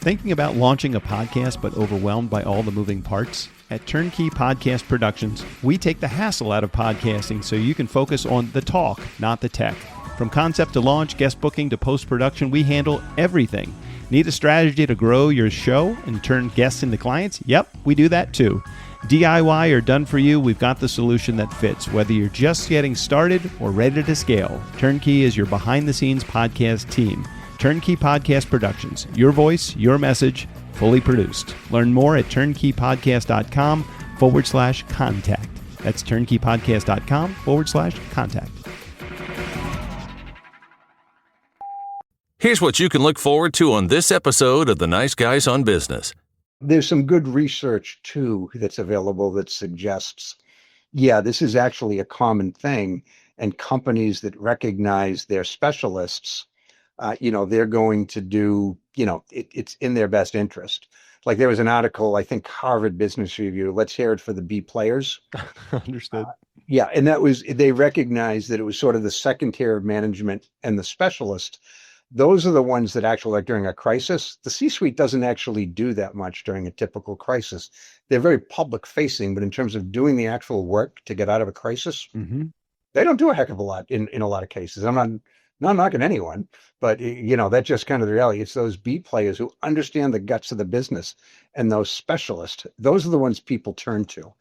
Thinking about launching a podcast but overwhelmed by all the moving parts? At Turnkey Podcast Productions, we take the hassle out of podcasting so you can focus on the talk, not the tech. From concept to launch, guest booking to post-production, we handle everything. Need a strategy to grow your show and turn guests into clients? Yep, we do that too. DIY or done for you, we've got the solution that fits. Whether you're just getting started or ready to scale, Turnkey is your behind-the-scenes podcast team. Turnkey Podcast Productions. Your voice, your message, fully produced. Learn more at turnkeypodcast.com/contact. That's turnkeypodcast.com/contact. Here's what you can look forward to on this episode of The Nice Guys on Business. There's some good research, too, that's available that suggests, this is actually a common thing. And companies that recognize their specialists, they're going to do, it's in their best interest. Like there was an article, I think Harvard Business Review, let's hear it for the B players. Understood. And they recognized that it was sort of the second tier of management and the specialist. Those are the ones that actually, like during a crisis, the C-suite doesn't actually do that much during a typical crisis. They're very public facing, but in terms of doing the actual work to get out of a crisis, they don't do a heck of a lot in a lot of cases. I'm not knocking anyone, but that's just kind of the reality. It's those B players who understand the guts of the business, and those specialists, those are the ones people turn to.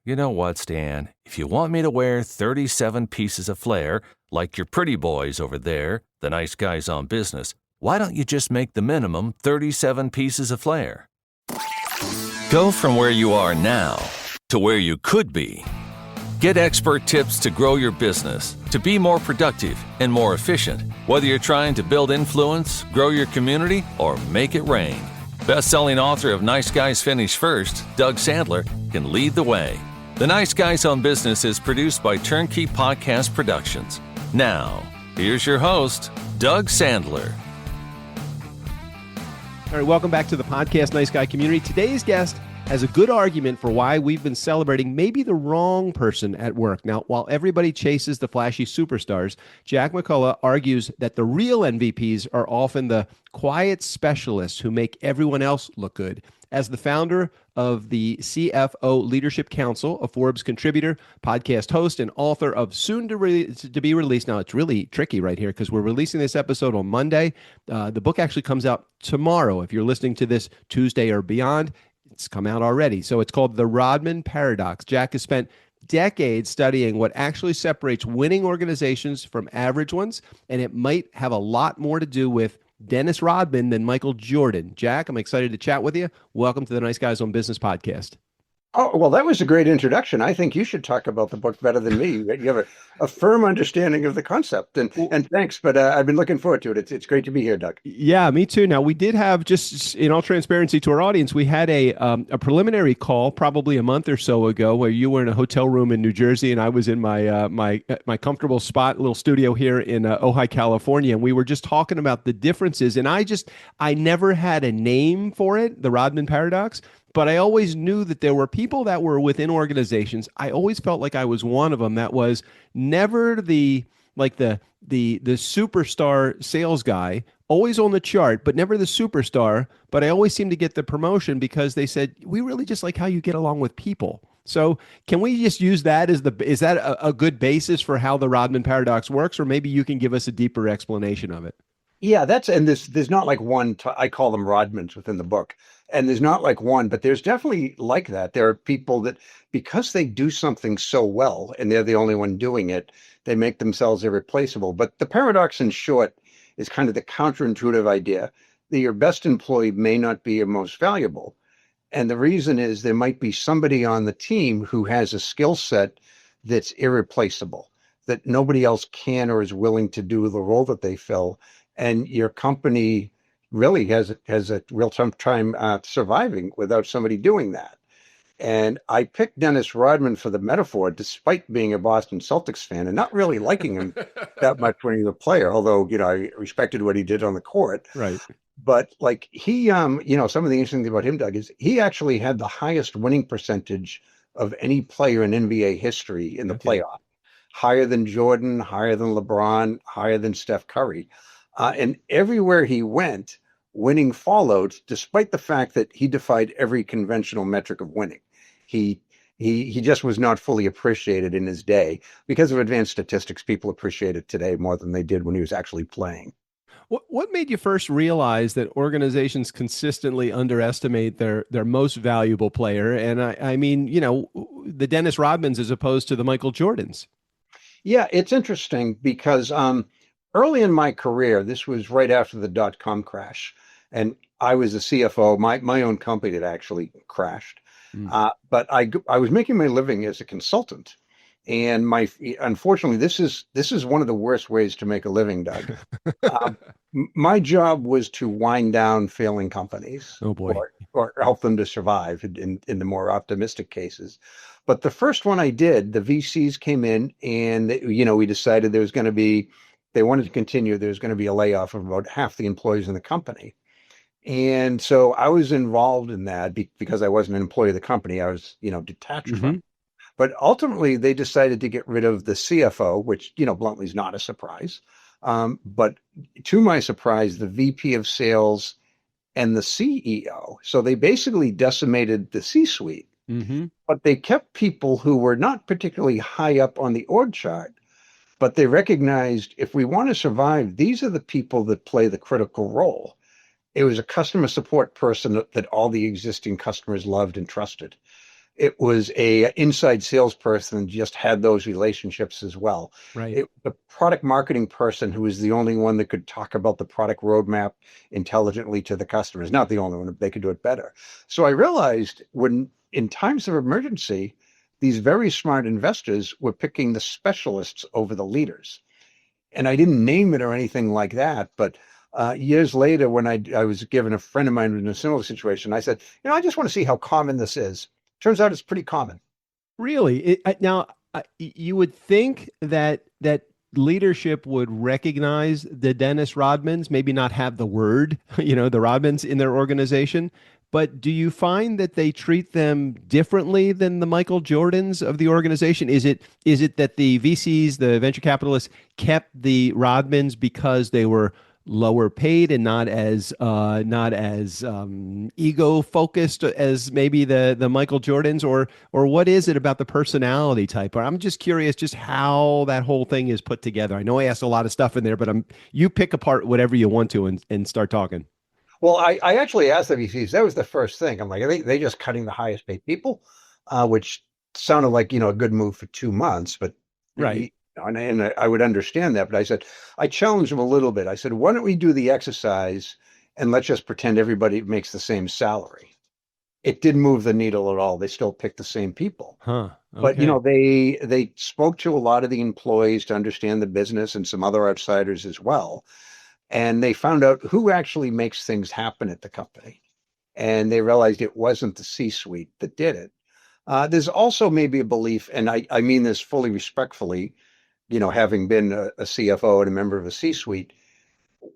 You know what, Stan? If you want me to wear 37 pieces of flair, like your pretty boys over there, the nice guys on business, why don't you just make the minimum 37 pieces of flair? Go from where you are now to where you could be. Get expert tips to grow your business, to be more productive and more efficient, whether you're trying to build influence, grow your community, or make it rain. Best-selling author of Nice Guys Finish First, Doug Sandler, can lead the way. The Nice Guys on Business is produced by Turnkey Podcast Productions. Now, here's your host, Doug Sandler. All right, welcome back to the podcast, Nice Guy community. Today's guest has a good argument for why we've been celebrating maybe the wrong person at work. Now, while everybody chases the flashy superstars, Jack McCullough argues that the real MVPs are often the quiet specialists who make everyone else look good. As the founder of the CFO Leadership Council, a Forbes contributor, podcast host, and author of soon to be released. Now, it's really tricky right here because we're releasing this episode on Monday. The book actually comes out tomorrow. If you're listening to this Tuesday or beyond, it's come out already. So it's called The Rodman Paradox. Jack has spent decades studying what actually separates winning organizations from average ones, and it might have a lot more to do with Dennis Rodman than Michael Jordan. Jack, I'm excited to chat with you. Welcome to the Nice Guys on Business podcast. Oh, well, that was a great introduction. I think you should talk about the book better than me. You have a firm understanding of the concept, and thanks. But I've been looking forward to it. It's great to be here, Doug. Yeah, me too. Now, we did have, just in all transparency to our audience, we had a preliminary call probably a month or so ago where you were in a hotel room in New Jersey, and I was in my my comfortable spot, little studio here in Ojai, California, and we were just talking about the differences. And I never had a name for it, the Rodman Paradox. But I always knew that there were people that were within organizations. I always felt like I was one of them that was never the superstar sales guy, always on the chart, but never the superstar. But I always seemed to get the promotion because they said, we really just like how you get along with people. So can we just use that as is that a good basis for how the Rodman Paradox works? Or maybe you can give us a deeper explanation of it. Yeah, there's not like one, I call them Rodmans within the book. And there's not like one, but there's definitely like that. There are people that, because they do something so well and they're the only one doing it, they make themselves irreplaceable. But the paradox in short is kind of the counterintuitive idea that your best employee may not be your most valuable. And the reason is there might be somebody on the team who has a skill set that's irreplaceable, that nobody else can or is willing to do the role that they fill. And your company really has a real tough time surviving without somebody doing that. And I picked Dennis Rodman for the metaphor, despite being a Boston Celtics fan and not really liking him that much when he was a player, although, I respected what he did on the court. Right. But like he, some of the interesting thing about him, Doug, is he actually had the highest winning percentage of any player in NBA history in the playoff. Higher than Jordan, higher than LeBron, higher than Steph Curry. And everywhere he went, winning followed, despite the fact that he defied every conventional metric of winning. He he just was not fully appreciated in his day. Because of advanced statistics, people appreciate it today more than they did when he was actually playing. What made you first realize that organizations consistently underestimate their most valuable player? And I mean, the Dennis Rodmans as opposed to the Michael Jordans. Yeah, it's interesting because early in my career, this was right after the dot-com crash, and I was a CFO. My own company had actually crashed, Mm. but I was making my living as a consultant, and unfortunately this is one of the worst ways to make a living, Doug. Um, my job was to wind down failing companies Oh boy. or help them to survive in the more optimistic cases. But the first one I did, the VCs came in and, we decided they wanted to continue. There was going to be a layoff of about half the employees in the company. And so I was involved in that because I wasn't an employee of the company. I was, detached from Hmm. it. But ultimately, they decided to get rid of the CFO, which, bluntly is not a surprise. But to my surprise, the VP of sales and the CEO. So they basically decimated the C-suite, Hmm. but they kept people who were not particularly high up on the org chart. But they recognized if we want to survive, these are the people that play the critical role. It was a customer support person that all the existing customers loved and trusted. It was a inside salesperson and just had those relationships as well. Right. It the product marketing person who was the only one that could talk about the product roadmap intelligently to the customers. Not the only one, they could do it better. So I realized when in times of emergency, these very smart investors were picking the specialists over the leaders. And I didn't name it or anything like that, but years later, when I was given a friend of mine in a similar situation, I said, I just want to see how common this is. Turns out it's pretty common. Really? Now, you would think that leadership would recognize the Dennis Rodmans, maybe not have the word, the Rodmans in their organization, but do you find that they treat them differently than the Michael Jordans of the organization? Is it that the VCs, the venture capitalists, kept the Rodmans because they were lower paid and not as ego focused as maybe the Michael Jordans, or what is it about the personality type? I'm just curious just how that whole thing is put together. I know I asked a lot of stuff in there, but you pick apart whatever you want to and start talking. Well, I actually asked the VCs. That was the first thing. I'm like, are they just cutting the highest paid people? Which sounded like, a good move for 2 months, but Right. and I would understand that. But I said, I challenged them a little bit. I said, why don't we do the exercise and let's just pretend everybody makes the same salary? It didn't move the needle at all. They still picked the same people. Huh. But Okay. they spoke to a lot of the employees to understand the business and some other outsiders as well. And they found out who actually makes things happen at the company. And they realized it wasn't the C-suite that did it. There's also maybe a belief, and I mean this fully respectfully, having been a CFO and a member of a C-suite,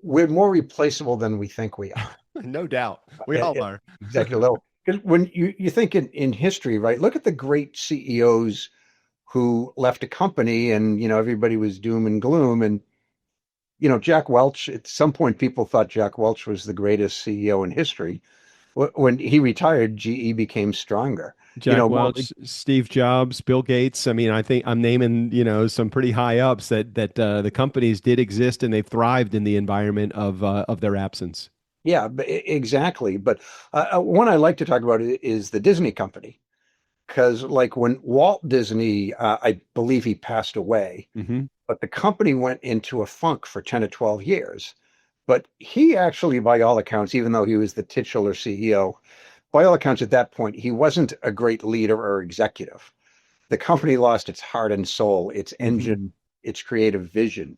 we're more replaceable than we think we are No doubt. We at all are. executive level. Because when you think in history, right, look at the great CEOs who left a company and, everybody was doom and gloom. And, Jack Welch, at some point, people thought Jack Welch was the greatest CEO in history. When he retired, GE became stronger. Jack More Welch, Steve Jobs, Bill Gates. I mean, I think I'm naming, some pretty high ups that the companies did exist and they thrived in the environment of their absence. Yeah, exactly. But one I like to talk about is the Disney company. Because, like, when Walt Disney, I believe he passed away, Hmm. but the company went into a funk for 10 to 12 years. But he actually, by all accounts, even though he was the titular CEO, by all accounts at that point, he wasn't a great leader or executive. The company lost its heart and soul, its Hmm. engine, its creative vision,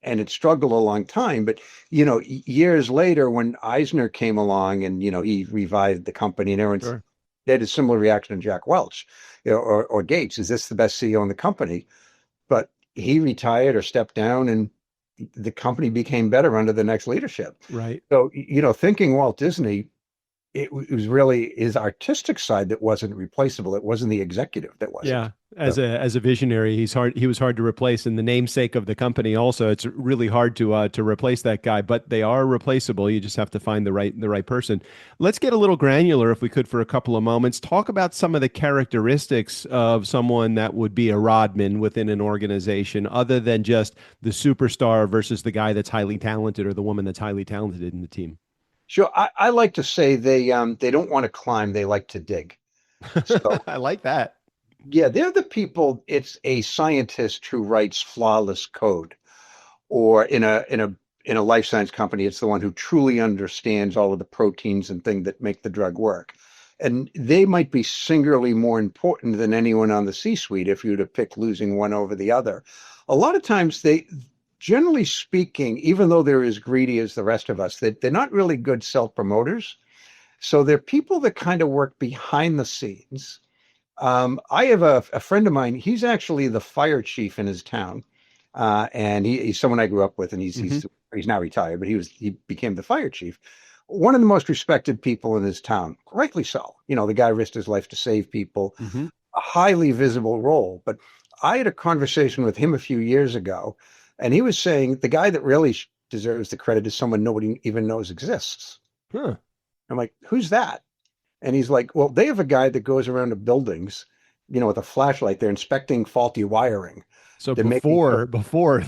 and it struggled a long time. But, years later, when Eisner came along and, he revived the company and everyone Sure. they had a similar reaction to Jack Welch, or Gates. Is this the best CEO in the company? But he retired or stepped down, and the company became better under the next leadership. Right. So, thinking Walt Disney, it was really his artistic side that wasn't replaceable. It wasn't the executive that wasn't. Yeah, as a visionary, he was hard to replace, and the namesake of the company also. It's really hard to replace that guy, but they are replaceable. You just have to find the right person. Let's get a little granular, if we could, for a couple of moments. Talk about some of the characteristics of someone that would be a Rodman within an organization, other than just the superstar versus the guy that's highly talented or the woman that's highly talented in the team. Sure, I like to say they don't want to climb, they like to dig. So I like that. yeah, they're the people. It's a scientist who writes flawless code, or in a life science company, it's the one who truly understands all of the proteins and things that make the drug work. And they might be singularly more important than anyone on the C-suite if you were to pick losing one over the other. A lot of times they, generally speaking, even though they're as greedy as the rest of us, they're not really good self-promoters. So they're people that kind of work behind the scenes. I have a friend of mine. He's actually the fire chief in his town, and he's someone I grew up with, and Hmm. he's now retired, but he became the fire chief. One of the most respected people in his town, rightly so. You know, the guy risked his life to save people, Hmm. a highly visible role. But I had a conversation with him a few years ago, and he was saying the guy that really deserves the credit is someone nobody even knows exists. Huh. I'm like, who's that? And he's like, well, they have a guy that goes around to buildings, with a flashlight. They're inspecting faulty wiring. So They're making sure, before.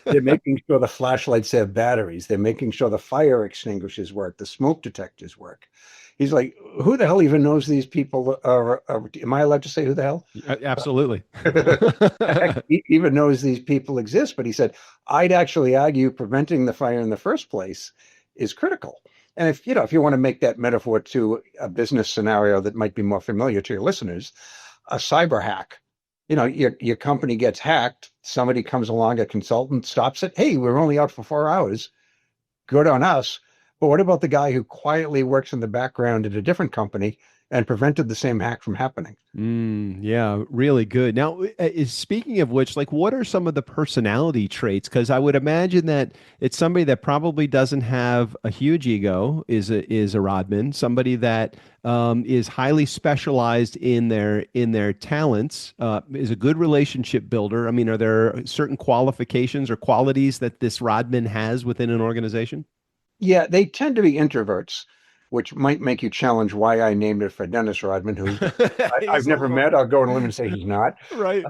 they're making sure the flashlights have batteries. They're making sure the fire extinguishers work, the smoke detectors work. He's like, who the hell even knows these people am I allowed to say who the hell? Absolutely. He even knows these people exist. But he said, I'd actually argue preventing the fire in the first place is critical. And if you want to make that metaphor to a business scenario that might be more familiar to your listeners, a cyber hack. Your company gets hacked. Somebody comes along, a consultant stops it. Hey, we're only out for 4 hours. Good on us. But what about the guy who quietly works in the background at a different company and prevented the same hack from happening? Yeah, really good. Now, speaking of which, like, what are some of the personality traits? Because I would imagine that it's somebody that probably doesn't have a huge ego, is a Rodman, somebody that is highly specialized in their talents, is a good relationship builder. I mean, are there certain qualifications or qualities that this Rodman has within an organization? Yeah, they tend to be introverts, which might make you challenge why I named it for Dennis Rodman, who I've He's a never little met. I'll go on a limb and say he's not. right.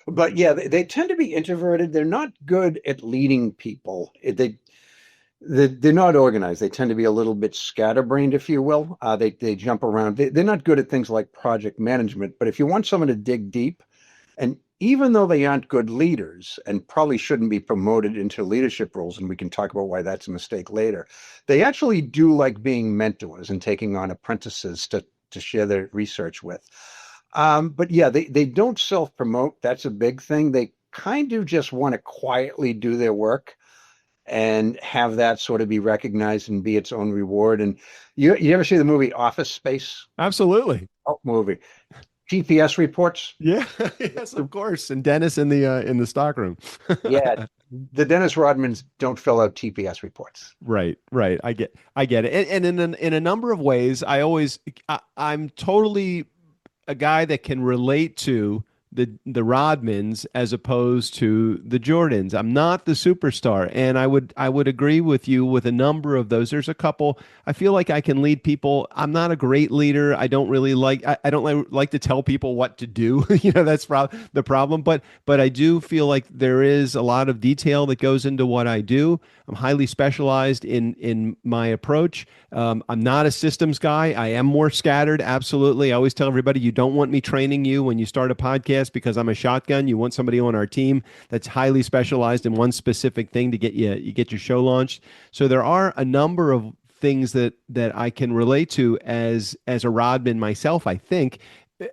But yeah, they tend to be introverted. They're not good at leading people. They're not organized. They tend to be a little bit scatterbrained, if you will. They jump around. They're not good at things like project management. But if you want someone to dig deep, and even though they aren't good leaders and probably shouldn't be promoted into leadership roles, and we can talk about why that's a mistake later, they actually do like being mentors and taking on apprentices to share their research with. But yeah, they don't self-promote. That's a big thing. They kind of just want to quietly do their work and have that sort of be recognized and be its own reward. And you ever see the movie Office Space? Absolutely. Oh, movie. TPS reports? Yeah, yes, of course. And Dennis in the stockroom. Yeah, the Dennis Rodmans don't fill out TPS reports. Right, right. I get it. And in a number of ways, I'm totally a guy that can relate to the Rodmans as opposed to the Jordans. I'm not the superstar, and I would agree with you with a number of those. There's a couple. I feel like I can lead people. I'm not a great leader. I don't really I don't like to tell people what to do. That's the problem. But I do feel like there is a lot of detail that goes into what I do. I'm highly specialized in my approach. I'm not a systems guy. I am more scattered. Absolutely. I always tell everybody, you don't want me training you when you start a podcast because I'm a shotgun. You want somebody on our team that's highly specialized in one specific thing to get your show launched. So there are a number of things that I can relate to as a Rodman myself, I think.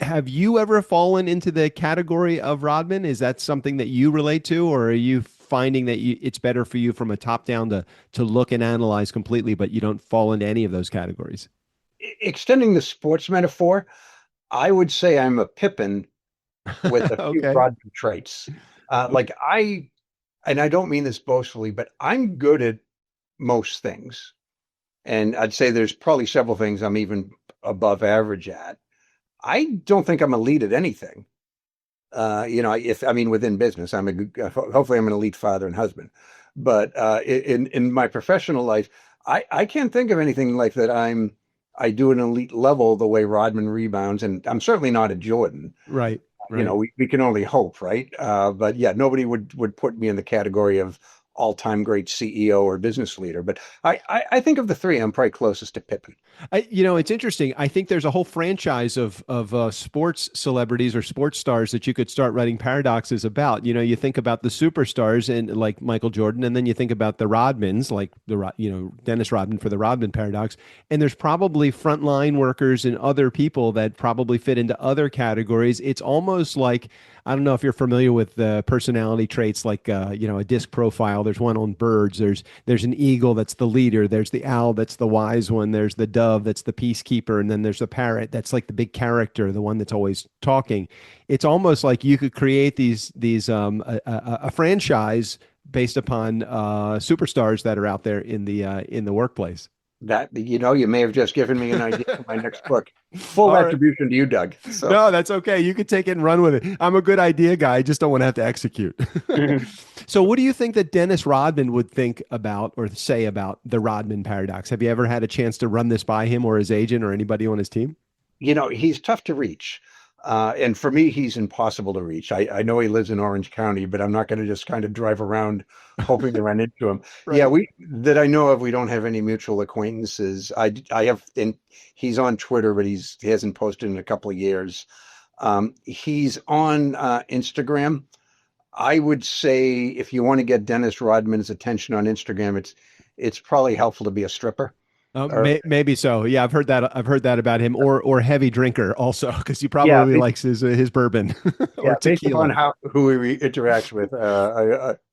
Have you ever fallen into the category of Rodman? Is that something that you relate to, or are you finding that it's better for you from a top down to look and analyze completely, but you don't fall into any of those categories? Extending the sports metaphor, I would say I'm a Pippin with a few Okay. Rodman traits. And I don't mean this boastfully, but I'm good at most things. And I'd say there's probably several things I'm even above average at. I don't think I'm a lead at anything. If I mean within business, hopefully I'm an elite father and husband. But in my professional life, I can't think of anything like that. I do an elite level the way Rodman rebounds, and I'm certainly not a Jordan. Right. Right. We can only hope, right? But yeah, nobody would put me in the category of all-time great CEO or business leader. But I think of the three, I'm probably closest to Pippen. It's interesting. I think there's a whole franchise of sports celebrities or sports stars that you could start writing paradoxes about. You think about the superstars and like Michael Jordan, and then you think about the Rodmans, like Dennis Rodman for the Rodman paradox. And there's probably frontline workers and other people that probably fit into other categories. It's almost like, I don't know if you're familiar with the personality traits, like a disc profile. There's one on birds. There's an eagle that's the leader. There's the owl that's the wise one. There's the dove that's the peacekeeper, and then there's the parrot that's like the big character, the one that's always talking. It's almost like you could create a franchise based upon superstars that are out there in the workplace. That you may have just given me an idea for my next book. Full All right. attribution to you, Doug. So. No, that's okay. You could take it and run with it. I'm a good idea guy. I just don't want to have to execute. So what do you think that Dennis Rodman would think about or say about the Rodman paradox? Have you ever had a chance to run this by him or his agent or anybody on his team? He's tough to reach. And for me, he's impossible to reach. I know he lives in Orange County, but I'm not going to just kind of drive around hoping to run into him. Right. Yeah, that I know of, we don't have any mutual acquaintances. I have, and he's on Twitter, but he hasn't posted in a couple of years. He's on Instagram. I would say if you want to get Dennis Rodman's attention on Instagram, it's probably helpful to be a stripper. Maybe so. Yeah, I've heard that. I've heard that about him, or heavy drinker also, because he probably likes his bourbon or based tequila. upon who he interacts with,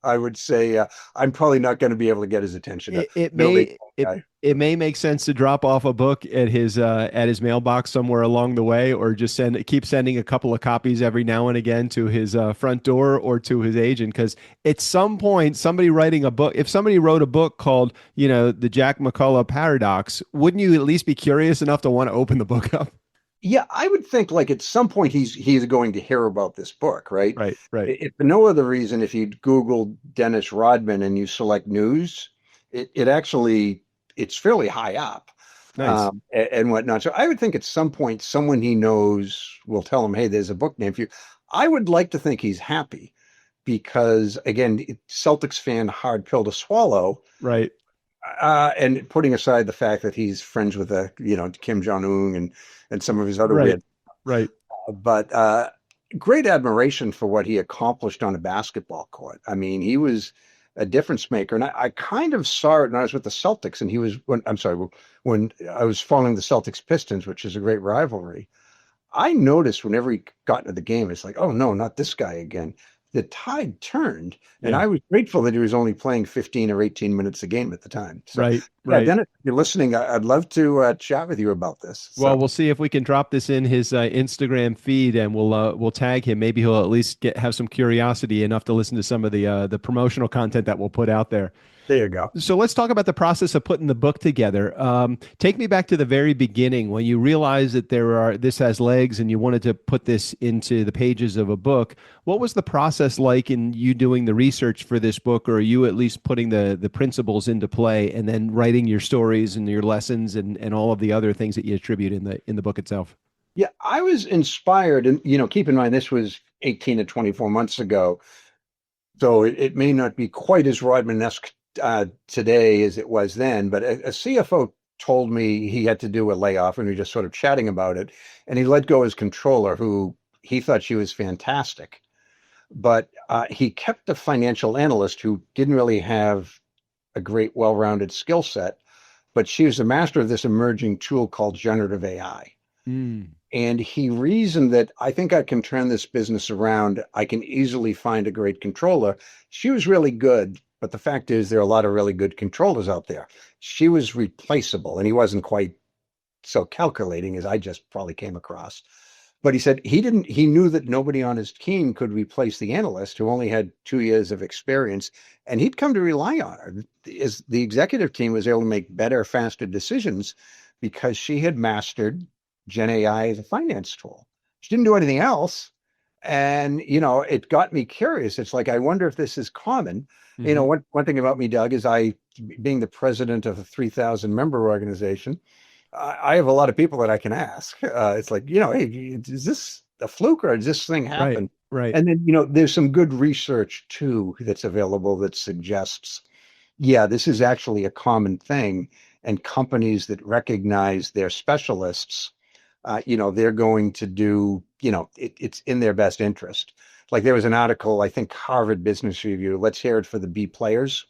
I would say I'm probably not going to be able to get his attention. It may make sense to drop off a book at his mailbox somewhere along the way, or just keep sending a couple of copies every now and again to his front door or to his agent. Because at some point, somebody writing a book, if somebody wrote a book called the Jack McCullough Paradox, wouldn't you at least be curious enough to want to open the book up? Yeah, I would think like at some point he's going to hear about this book, right? Right. If for no other reason, if you Google Dennis Rodman and you select news, it's fairly high up. Nice. And whatnot. So I would think at some point someone he knows will tell him, hey, there's a book name for you. I would like to think he's happy because, again, Celtics fan, hard pill to swallow. Right. And putting aside the fact that he's friends with Kim Jong-un and some of his other weird. Right. But great admiration for what he accomplished on a basketball court. I mean, he was a difference maker. And I kind of saw it when I was with the Celtics, and when I was following the Celtics Pistons, which is a great rivalry. I noticed whenever he got into the game, it's like, oh no, not this guy again. The tide turned, and I was grateful that he was only playing 15 or 18 minutes a game at the time. So, right. Dennis, if you're listening, I'd love to chat with you about this. So. Well, we'll see if we can drop this in his Instagram feed, and we'll tag him. Maybe he'll at least have some curiosity enough to listen to some of the promotional content that we'll put out there. There you go. So let's talk about the process of putting the book together. Take me back to the very beginning when you realized that this has legs and you wanted to put this into the pages of a book. What was the process like in you doing the research for this book, or are you at least putting the principles into play and then writing your stories and your lessons and all of the other things that you attribute in the book itself? Yeah, I was inspired, and keep in mind this was 18 to 24 months ago, so it may not be quite as Rodman-esque today as it was then, but a CFO told me he had to do a layoff, and we were just sort of chatting about it, and he let go his controller, who he thought she was fantastic, but he kept a financial analyst who didn't really have a great, well-rounded skill set, but she was a master of this emerging tool called generative AI. And he reasoned that I think I can turn this business around. I can easily find a great controller. She was really good, but the fact is there are a lot of really good controllers out there. She was replaceable, and he wasn't quite so calculating as I just probably came across. But he said he knew that nobody on his team could replace the analyst who only had 2 years of experience. And he'd come to rely on her. As the executive team was able to make better, faster decisions because she had mastered Gen AI as a finance tool. She didn't do anything else. And, it got me curious. It's like, I wonder if this is common. One thing about me, Doug, is being the president of a 3,000 member organization, I have a lot of people that I can ask. It's like, hey, is this a fluke or does this thing happen? Right. And then, there's some good research too that's available that suggests, yeah, this is actually a common thing. And companies that recognize their specialists, they're going to do, it's in their best interest. Like there was an article, I think Harvard Business Review, let's hear it for the B players.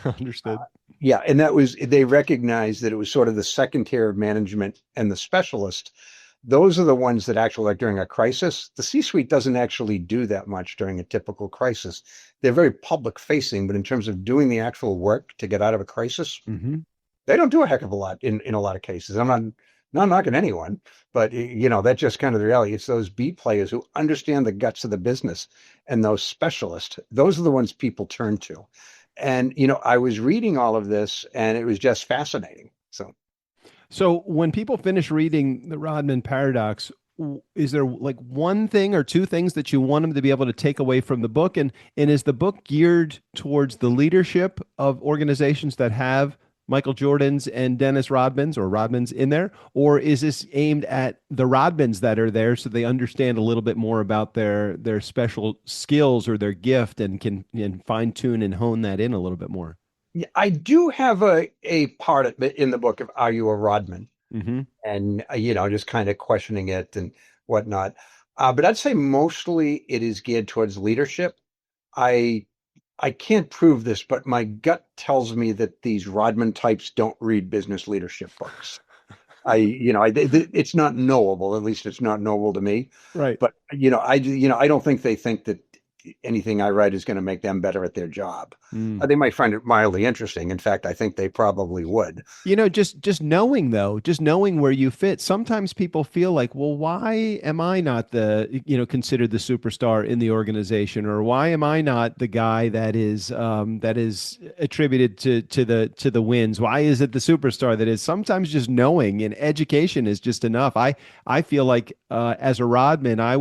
Understood. Yeah. And they recognized that it was sort of the second tier of management and the specialist. Those are the ones that actually, like during a crisis, the C-suite doesn't actually do that much during a typical crisis. They're very public facing, but in terms of doing the actual work to get out of a crisis, they don't do a heck of a lot in a lot of cases. I'm not knocking anyone, but that's just kind of the reality. It's those B players who understand the guts of the business, and those specialists. Those are the ones people turn to. And I was reading all of this, and it was just fascinating. So when people finish reading the Rodman Paradox, is there like one thing or two things that you want them to be able to take away from the book? And is the book geared towards the leadership of organizations that have Michael Jordans and Dennis Rodmans or Rodmans in there? Or is this aimed at the Rodmans that are there so they understand a little bit more about their special skills or their gift and can fine tune and hone that in a little bit more? Yeah, I do have a part in the book of Are You a Rodman? And, just kind of questioning it and whatnot. But I'd say mostly it is geared towards leadership. I can't prove this, but my gut tells me that these Rodman types don't read business leadership books. It's not knowable. At least it's not knowable to me. Right. But, I don't think they think that anything I write is going to make them better at their job. They might find it mildly interesting. In fact, I think they probably would. Just knowing where you fit. Sometimes people feel like, well, why am I not considered the superstar in the organization, or why am I not the guy that is attributed to the wins? Why is it the superstar that is? Sometimes just knowing and education is just enough. I feel like as a Rodman, I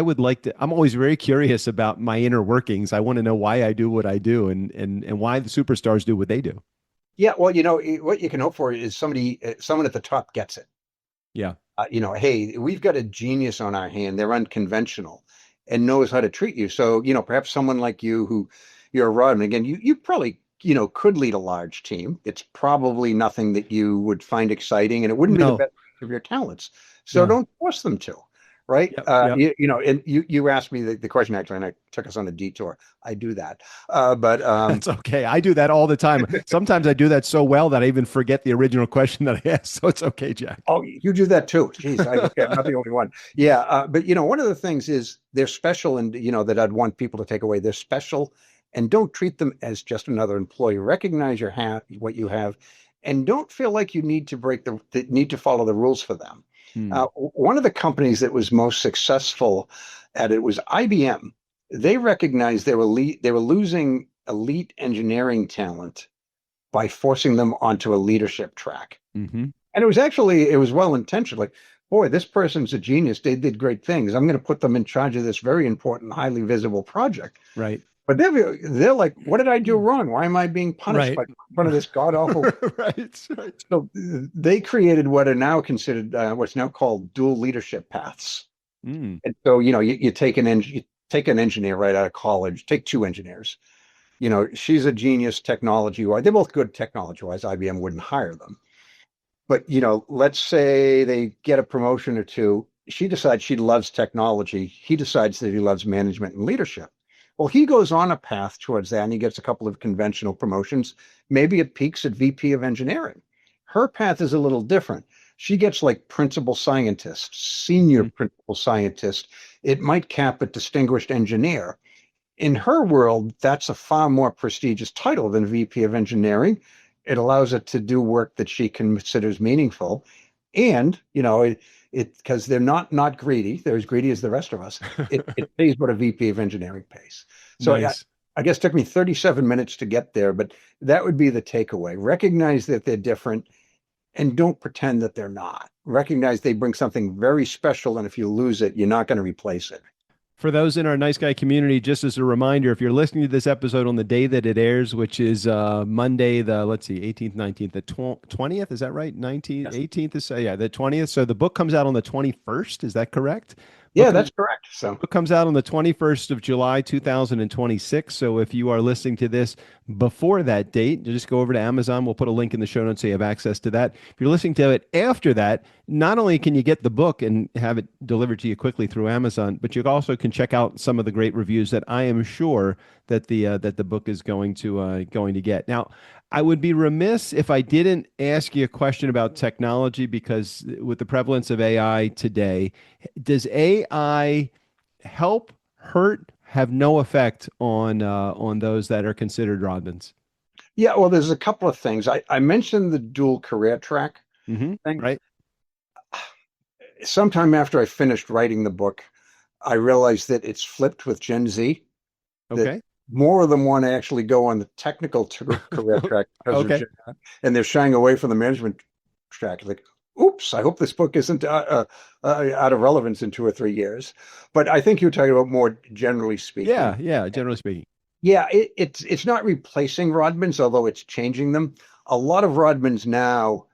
would like to, I'm always very curious about my inner workings. I want to know why I do what I do and why the superstars do what they do. Yeah. Well, what you can hope for is someone at the top gets it. Yeah. Hey, we've got a genius on our hand. They're unconventional and knows how to treat you. So, perhaps someone like you who you're a Rodman, again, you probably, could lead a large team. It's probably nothing that you would find exciting, and it wouldn't be the best of your talents. So don't force them to. Right. Yep. And you asked me the question actually, and I took us on a detour. I do that. But that's okay. I do that all the time. Sometimes I do that so well that I even forget the original question that I asked. So it's okay, Jack. Oh, you do that too. Jeez, I'm not the only one. Yeah. But one of the things is they're special, and that I'd want people to take away. They're special, and don't treat them as just another employee. Recognize what you have, and don't feel like you need to need to follow the rules for them. One of the companies that was most successful at it was IBM. They recognized they were losing elite engineering talent by forcing them onto a leadership track. And it was well intentioned. Like, boy, this person's a genius. They did great things. I'm going to put them in charge of this very important, highly visible project. Right. But they're like, what did I do wrong? Why am I being punished by front of this god awful? Right. So they created what are now considered what's now called dual leadership paths. And so you take an engineer right out of college. Take two engineers. She's a genius technology wise. They're both good technology wise. IBM wouldn't hire them. But let's say they get a promotion or two. She decides she loves technology. He decides that he loves management and leadership. Well, he goes on a path towards that, and he gets a couple of conventional promotions. Maybe it peaks at VP of engineering. Her path is a little different. She gets like principal scientist, senior principal scientist. It might cap at distinguished engineer. In her world, that's a far more prestigious title than VP of engineering. It allows her to do work that she considers meaningful. And, because they're not greedy. They're as greedy as the rest of us. It pays what a VP of engineering pays. So Nice. I guess it took me 37 minutes to get there, but that would be the takeaway. Recognize that they're different and don't pretend that they're not. Recognize they bring something very special, and if you lose it, you're not going to replace it. For those in our Nice Guy community, just as a reminder, if you're listening to this episode on the day that it airs, which is Monday, let's see, 18th, 19th, the 20th, is that right? 19th, Yes. 18th is, yeah, the 20th. So the book comes out on the 21st. Is that correct? Yeah, Book that's correct. So book comes out on the 21st of July, 2026. So if you are listening to this before that date, just go over to Amazon. We'll put a link in the show notes so you have access to that. If you're listening to it after that, not only can you get the book and have it delivered to you quickly through Amazon, but you also can check out some of the great reviews that I am sure that the book is going to get. Now, I would be remiss if I didn't ask you a question about technology, because with the prevalence of AI today, does AI help, hurt, have no effect on those that are considered Rodmans? yeah, well, there's a couple of things. I mentioned the dual career track thing. Right? Sometime after I finished writing the book, I realized that it's flipped with Gen Z. That Okay. more of them want to actually go on the technical career track because of Okay. Gen Z, and they're shying away from the management track. Like, oops, I hope this book isn't out of relevance in 2 or 3 years. But I think you're talking about more generally speaking. Yeah. Generally speaking. Yeah, it's not replacing Rodmans, although it's changing them. A lot of Rodmans now,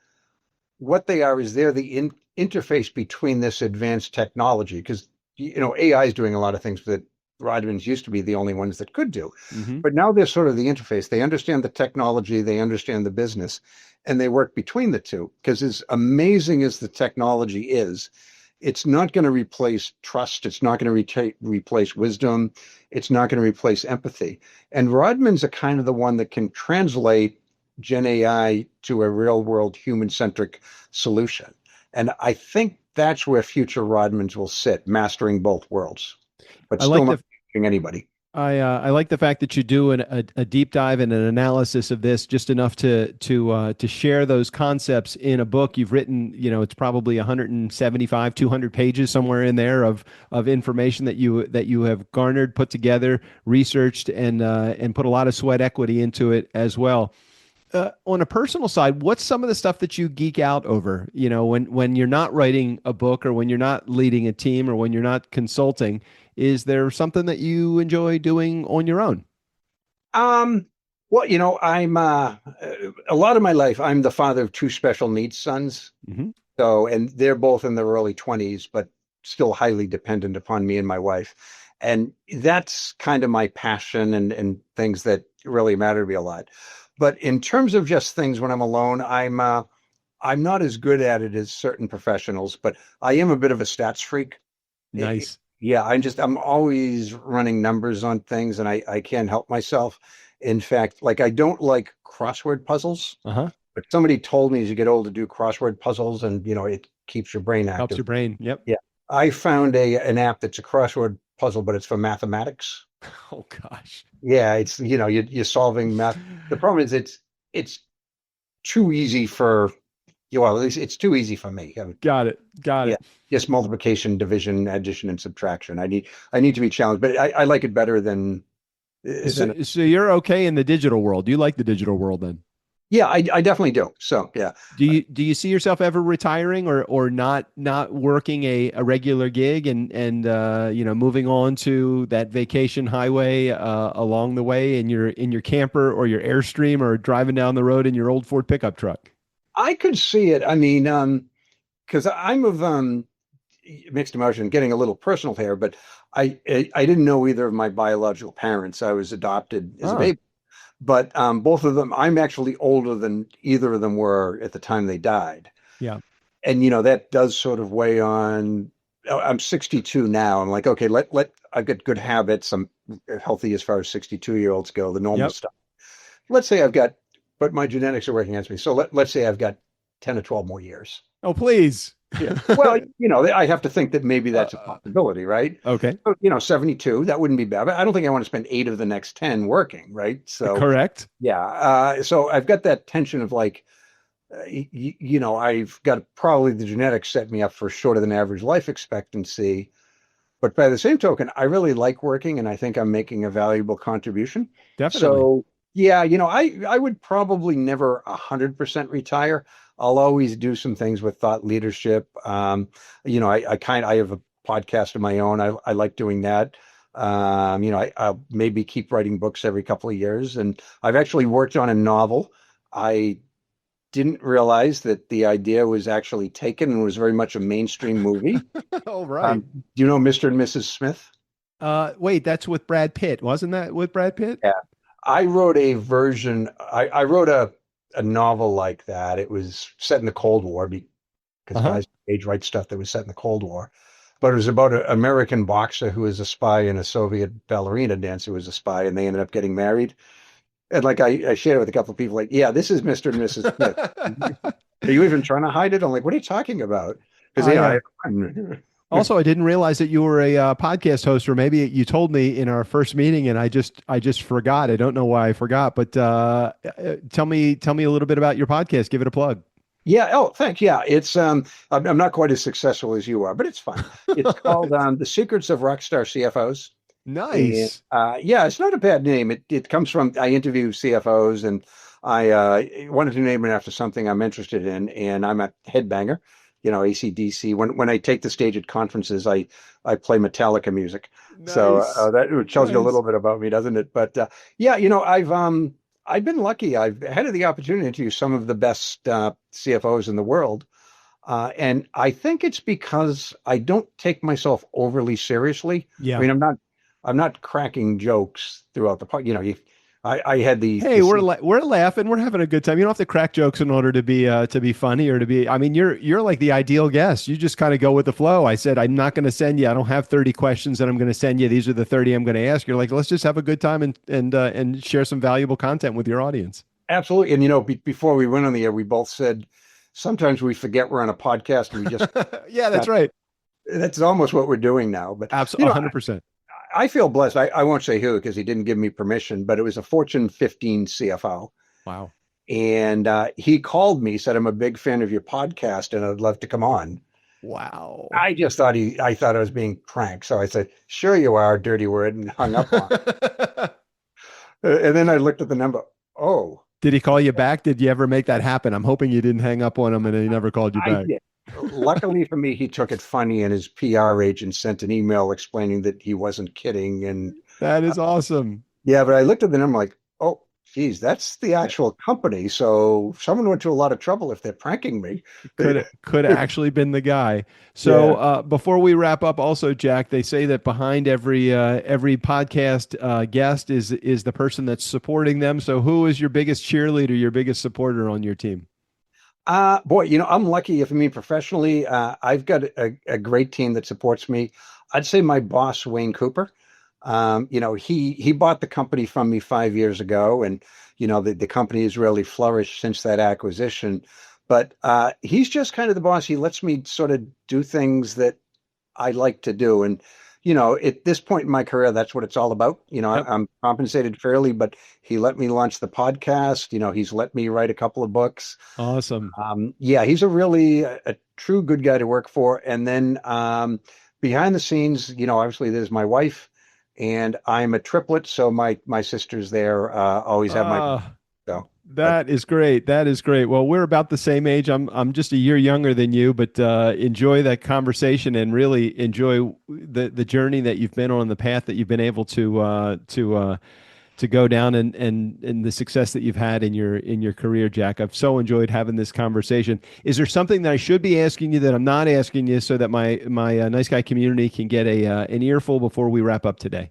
what they are is they're the interface between this advanced technology, because AI is doing a lot of things that Rodmans used to be the only ones that could do. But now they're sort of the interface. They understand the technology, they understand the business, and they work between the two. Because as amazing as the technology is, it's not going to replace trust. It's not going to replace wisdom. It's not going to replace empathy. And Rodman's are kind of the one that can translate Gen AI to a real world human centric solution. And I think that's where future Rodmans will sit, mastering both worlds, but I still like not teaching anybody. I like the fact that you do a deep dive and an analysis of this, just enough to share those concepts in a book you've written. It's probably 175, 200 pages, somewhere in there, of information that you have garnered, put together, researched, and put a lot of sweat equity into it as well. On a personal side, what's some of the stuff that you geek out over? When you're not writing a book, or when you're not leading a team, or when you're not consulting, is there something that you enjoy doing on your own? Well, I'm a lot of my life, I'm the father of two special needs sons. Mm-hmm. So, and they're both in their early 20s, but still highly dependent upon me and my wife. And that's kind of my passion and things that really matter to me a lot. But in terms of just things when I'm alone, I'm not as good at it as certain professionals, but I am a bit of a stats freak. Nice. Yeah, I'm always running numbers on things, and I can't help myself. In fact, like, I don't like crossword puzzles, Uh-huh. but somebody told me as you get older, do crossword puzzles, and it keeps your brain Helps active. your brain. Yep. Yeah. I found an app that's a crossword puzzle, but it's for mathematics. Oh gosh. Yeah, it's you're solving math. The problem is it's too easy for you. Well, at least it's too easy for me. Got it. Yeah, just multiplication, division, addition, and subtraction. I need to be challenged, but I like it better than. So you're okay in the digital world. You like the digital world then? Yeah, I definitely do. So yeah. Do you see yourself ever retiring, or not working a regular gig, and moving on to that vacation highway along the way in your camper or your Airstream, or driving down the road in your old Ford pickup truck? I could see it. I mean, because I'm of mixed emotion, getting a little personal here, but I didn't know either of my biological parents. I was adopted as a baby. But both of them, I'm actually older than either of them were at the time they died. Yeah. And, that does sort of weigh on. I'm 62 now. I'm like, okay, I've got good habits. I'm healthy as far as 62-year-olds go, the normal stuff. Let's say but my genetics are working against me. So let's say I've got 10 or 12 more years. Oh, please. Yeah. Well, I have to think that maybe that's a possibility, right? Okay. So, 72, that wouldn't be bad. But I don't think I want to spend 8 of the next 10 working, right? So correct. yeah. So I've got that tension of like, I've got probably the genetics set me up for shorter than average life expectancy. But by the same token, I really like working and I think I'm making a valuable contribution. Definitely. So yeah, I would probably never 100% retire. I'll always do some things with thought leadership. I have a podcast of my own. I like doing that. I'll maybe keep writing books every couple of years. And I've actually worked on a novel. I didn't realize that the idea was actually taken and was very much a mainstream movie. Oh, right. Do you know Mr. and Mrs. Smith? Wait, that's with Brad Pitt. Wasn't that with Brad Pitt? Yeah. I wrote a version, I wrote a novel like that. It was set in the Cold War because Uh-huh. guys age write stuff that was set in the Cold War. But it was about an American boxer who was a spy and a Soviet ballerina dancer who was a spy, and they ended up getting married. And like I shared it with a couple of people, like, yeah, this is Mr. and Mrs. Smith. Are you even trying to hide it? I'm like, what are you talking about? Because I yeah, Also, I didn't realize that you were a podcast host, or maybe you told me in our first meeting, and I just forgot. I don't know why I forgot, but tell me a little bit about your podcast. Give it a plug. yeah. Oh, thanks. Yeah, it's I'm not quite as successful as you are, but it's fun. It's called The Secrets of Rockstar CFOs. And Nice. yeah, it's not a bad name. It comes from I interview CFOs, and I wanted to name it after something I'm interested in, and I'm a headbanger, AC/DC. When I take the stage at conferences, I play Metallica music. So Nice. that tells you a Nice. little bit about me, doesn't it? But yeah, I've been lucky. I've had the opportunity to interview some of the best CFOs in the world. And I think it's because I don't take myself overly seriously. I Yeah. mean, I'm not cracking jokes throughout the part. I had Hey, we're laughing. We're having a good time. You don't have to crack jokes in order to be funny or to be. I mean, you're like the ideal guest. You just kind of go with the flow. I said I'm not going to send you. I don't have 30 questions that I'm going to send you. These are the 30 I'm going to ask. You're like, let's just have a good time and share some valuable content with your audience. absolutely. And before we went on the air, we both said sometimes we forget we're on a podcast and we just Yeah, that's uh, right. that's almost what we're doing now. But Absolutely, 100%. I feel blessed. I won't say who because he didn't give me permission, but it was a Fortune 15 CFO. Wow. And he called me, said, I'm a big fan of your podcast and I'd love to come on. Wow. I thought I was being pranked. So I said, sure you are, dirty word, and hung up on it. And then I looked at the number. Oh, Did he call you back? Did you ever make that happen? I'm hoping you didn't hang up on him and he never called you I back. did. Luckily for me, he took it funny and his PR agent sent an email explaining that he wasn't kidding. And That uh, is awesome. yeah, but I looked at the number like, oh, geez, that's the actual company. So someone went to a lot of trouble if they're pranking me. Could actually been the guy. So Yeah. before we wrap up, also Jack, they say that behind every podcast guest is the person that's supporting them. So who is your biggest cheerleader, your biggest supporter on your team? Boy, I'm lucky. If I mean professionally, I've got a great team that supports me. I'd say my boss, Wayne Cooper. He bought the company from me 5 years ago, and the company has really flourished since that acquisition. But he's just kind of the boss. He lets me sort of do things that I like to do, and at this point in my career, that's what it's all about. Yep. I'm compensated fairly, but he let me launch the podcast. He's let me write a couple of books. Awesome. Yeah, he's a really a true good guy to work for. And then behind the scenes, obviously there's my wife, and I'm a triplet, so my sister's there. Always have my Uh, so. But that is great. That is great. Well, we're about the same age. I'm just a year younger than you, but enjoy that conversation and really enjoy the journey that you've been on, the path that you've been able to go down and the success that you've had in your career, Jack. I've so enjoyed having this conversation. Is there something that I should be asking you that I'm not asking you so that my nice guy community can get an earful before we wrap up today?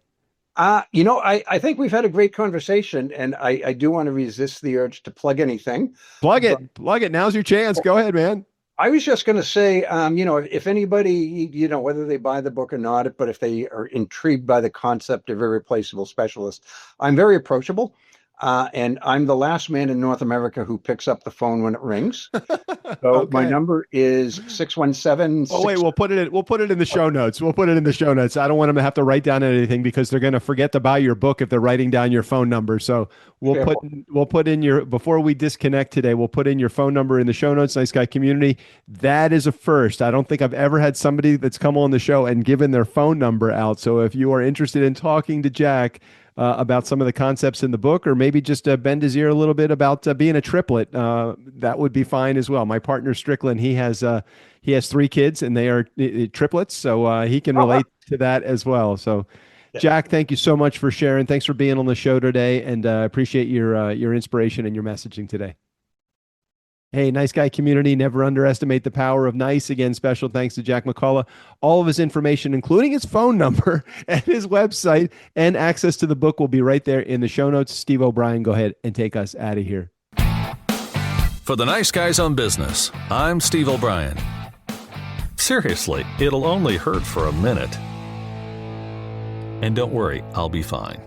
I think we've had a great conversation, and I do want to resist the urge to plug anything. Plug But it. Plug it. Now's your chance. Go ahead, man. I was just going to say, if anybody, whether they buy the book or not, but if they are intrigued by the concept of irreplaceable specialists, I'm very approachable. And I'm the last man in North America who picks up the phone when it rings. So my Okay. number is 617. Oh wait, we'll put it in the show notes. We'll put it in the show notes. I don't want them to have to write down anything because they're going to forget to buy your book if they're writing down your phone number. So we'll put in your, before we disconnect today, we'll put in your phone number in the show notes. Nice Guy Community. That is a first. I don't think I've ever had somebody that's come on the show and given their phone number out. So if you are interested in talking to Jack about some of the concepts in the book, or maybe just bend his ear a little bit about being a triplet, that would be fine as well. My partner Strickland, he has 3 kids and they are triplets, so he can relate to that as well. So, Jack, thank you so much for sharing. Thanks for being on the show today, and appreciate your inspiration and your messaging today. Hey, Nice Guy Community, never underestimate the power of nice. Again, special thanks to Jack McCullough. All of his information, including his phone number and his website and access to the book, will be right there in the show notes. Steve O'Brien, go ahead and take us out of here. For the Nice Guys on Business, I'm Steve O'Brien. Seriously, it'll only hurt for a minute. And don't worry, I'll be fine.